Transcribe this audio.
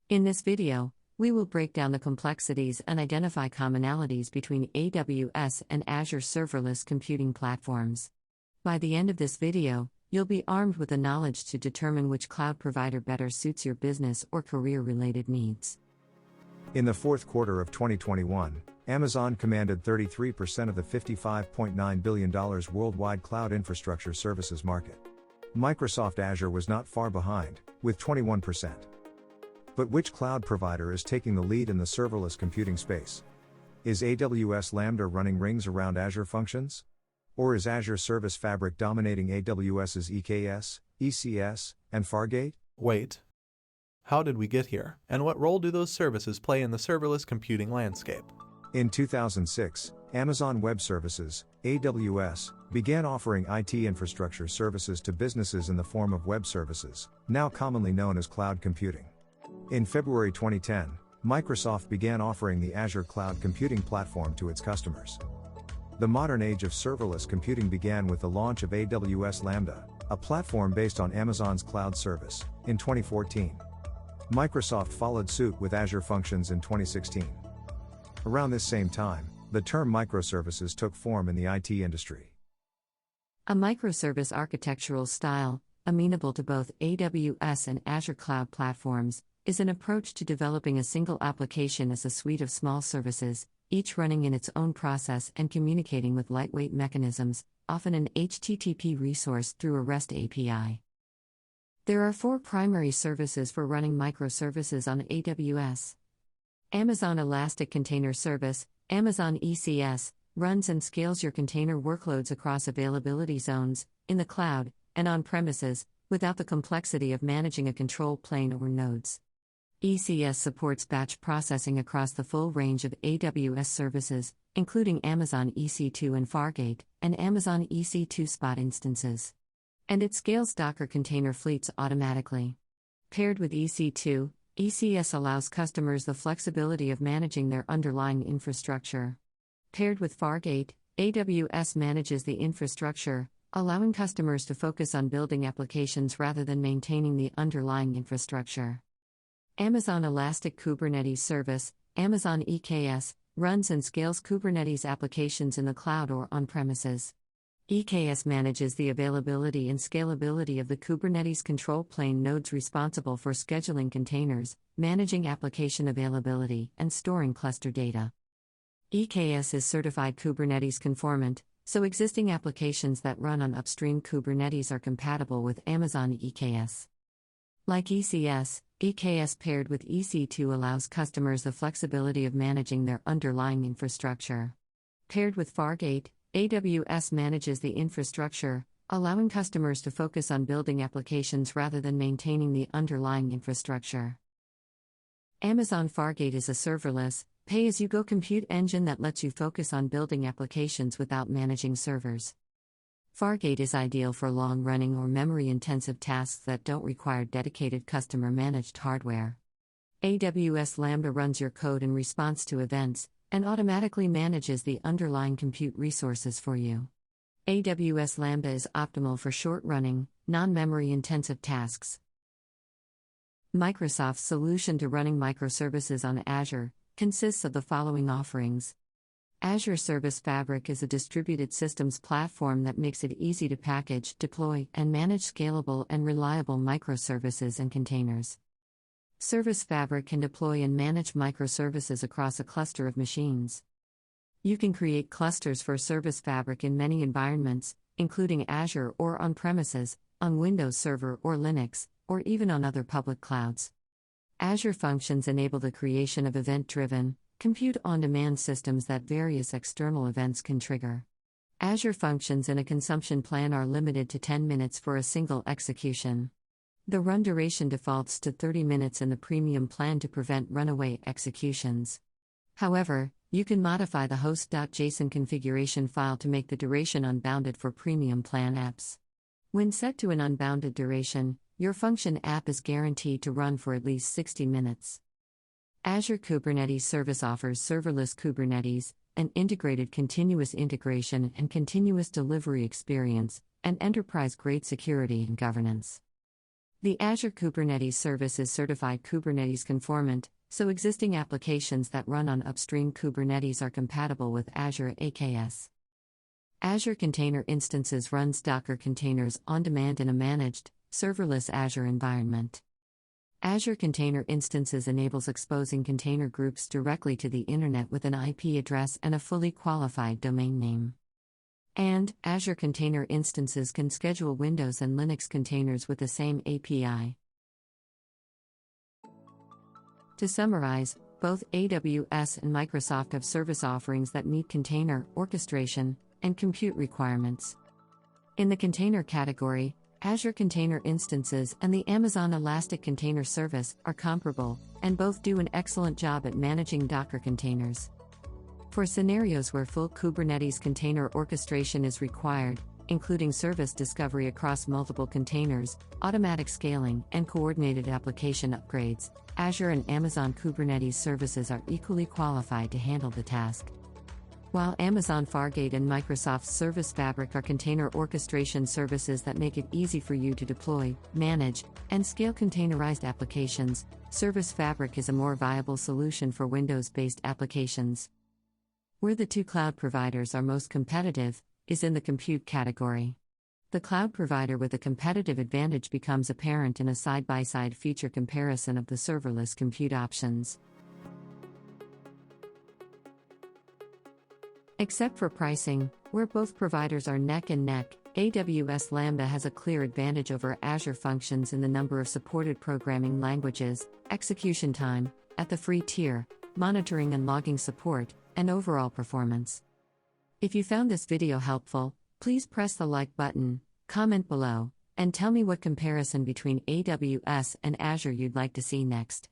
In this video, we will break down the complexities and identify commonalities between AWS and Azure Serverless computing platforms. By the end of this video, you'll be armed with the knowledge to determine which cloud provider better suits your business or career-related needs. In the fourth quarter of 2021, Amazon commanded 33% of the $55.9 billion worldwide cloud infrastructure services market. Microsoft Azure was not far behind, with 21%. But which cloud provider is taking the lead in the serverless computing space? Is AWS Lambda running rings around Azure Functions? Or is Azure Service Fabric dominating AWS's EKS, ECS, and Fargate? Wait. How did we get here, and what role do those services play in the serverless computing landscape? In 2006, Amazon Web Services, AWS, began offering IT infrastructure services to businesses in the form of web services, now commonly known as cloud computing. In February 2010, Microsoft began offering the Azure Cloud Computing Platform to its customers. The modern age of serverless computing began with the launch of AWS Lambda, a platform based on Amazon's cloud service, in 2014. Microsoft followed suit with Azure Functions in 2016. Around this same time, the term microservices took form in the IT industry. A microservice architectural style, amenable to both AWS and Azure cloud platforms, is an approach to developing a single application as a suite of small services, each running in its own process and communicating with lightweight mechanisms, often an HTTP resource through a REST API. There are four primary services for running microservices on AWS. Amazon Elastic Container Service, Amazon ECS, runs and scales your container workloads across availability zones, in the cloud, and on-premises, without the complexity of managing a control plane or nodes. ECS supports batch processing across the full range of AWS services, including Amazon EC2 and Fargate, and Amazon EC2 Spot instances. And it scales Docker container fleets automatically. Paired with EC2, ECS allows customers the flexibility of managing their underlying infrastructure. Paired with Fargate, AWS manages the infrastructure, allowing customers to focus on building applications rather than maintaining the underlying infrastructure. Amazon Elastic Kubernetes Service, Amazon EKS, runs and scales Kubernetes applications in the cloud or on-premises. EKS manages the availability and scalability of the Kubernetes control plane nodes responsible for scheduling containers, managing application availability, and storing cluster data. EKS is certified Kubernetes conformant, so existing applications that run on upstream Kubernetes are compatible with Amazon EKS. Like ECS, EKS paired with EC2 allows customers the flexibility of managing their underlying infrastructure. Paired with Fargate, AWS manages the infrastructure, allowing customers to focus on building applications rather than maintaining the underlying infrastructure. Amazon Fargate is a serverless, pay-as-you-go compute engine that lets you focus on building applications without managing servers. Fargate is ideal for long-running or memory-intensive tasks that don't require dedicated customer-managed hardware. AWS Lambda runs your code in response to events, and automatically manages the underlying compute resources for you. AWS Lambda is optimal for short-running, non-memory-intensive tasks. Microsoft's solution to running microservices on Azure consists of the following offerings. Azure Service Fabric is a distributed systems platform that makes it easy to package, deploy, and manage scalable and reliable microservices and containers. Service Fabric can deploy and manage microservices across a cluster of machines. You can create clusters for Service Fabric in many environments, including Azure or on-premises, on Windows Server or Linux, or even on other public clouds. Azure Functions enable the creation of event-driven, compute-on-demand systems that various external events can trigger. Azure Functions in a consumption plan are limited to 10 minutes for a single execution. The run duration defaults to 30 minutes in the premium plan to prevent runaway executions. However, you can modify the host.json configuration file to make the duration unbounded for premium plan apps. When set to an unbounded duration, your function app is guaranteed to run for at least 60 minutes. Azure Kubernetes Service offers serverless Kubernetes, an integrated continuous integration and continuous delivery experience, and enterprise-grade security and governance. The Azure Kubernetes service is certified Kubernetes conformant, so existing applications that run on upstream Kubernetes are compatible with Azure AKS. Azure Container Instances runs Docker containers on demand in a managed, serverless Azure environment. Azure Container Instances enables exposing container groups directly to the Internet with an IP address and a fully qualified domain name. And Azure Container Instances can schedule Windows and Linux containers with the same API. To summarize, both AWS and Microsoft have service offerings that meet container, orchestration, and compute requirements. In the container category, Azure Container Instances and the Amazon Elastic Container Service are comparable, and both do an excellent job at managing Docker containers. For scenarios where full Kubernetes container orchestration is required, including service discovery across multiple containers, automatic scaling, and coordinated application upgrades, Azure and Amazon Kubernetes services are equally qualified to handle the task. While Amazon Fargate and Microsoft Service Fabric are container orchestration services that make it easy for you to deploy, manage, and scale containerized applications, Service Fabric is a more viable solution for Windows-based applications. Where the two cloud providers are most competitive is in the compute category. The cloud provider with a competitive advantage becomes apparent in a side-by-side feature comparison of the serverless compute options. Except for pricing, where both providers are neck and neck, AWS Lambda has a clear advantage over Azure Functions in the number of supported programming languages, execution time, at the free tier, monitoring and logging support, and overall performance. If you found this video helpful, please press the like button, comment below, and tell me what comparison between AWS and Azure you'd like to see next.